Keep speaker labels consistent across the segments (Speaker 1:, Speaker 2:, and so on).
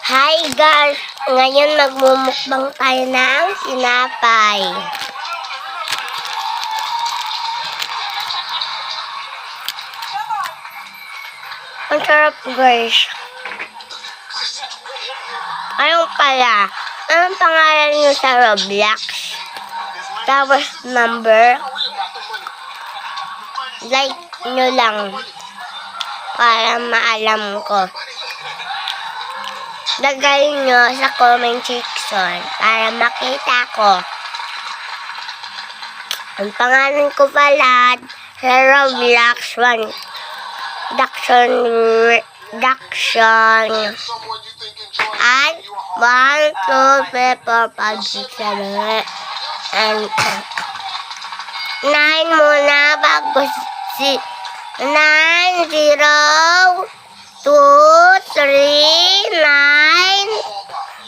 Speaker 1: Hi guys! Ngayon magmumukbang tayo ng sinapay. Ang sarap guys. Ayun pala, anong pangalan nyo sa Roblox? Tapos number? Like nyo lang para maalam ko. Lagay nyo sa comment section para makita ko. Ang pangalan ko pala sa Roblox Daction at 1, 2, 3, 4, 5, 6, 7, and 9 muna bago 9, 0, 2, 3, 9,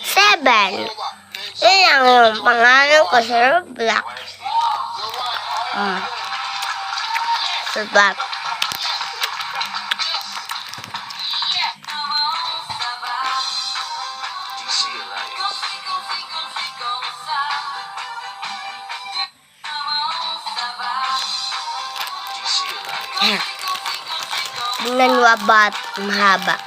Speaker 1: 7. Yun lang yung pangalan ko sa Roblox. Roblox. Tingnan mo abat, mahaba.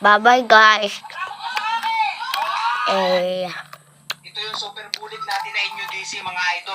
Speaker 1: Bye-bye guys.
Speaker 2: Ito yung super bullet natin na inyo DC mga idol.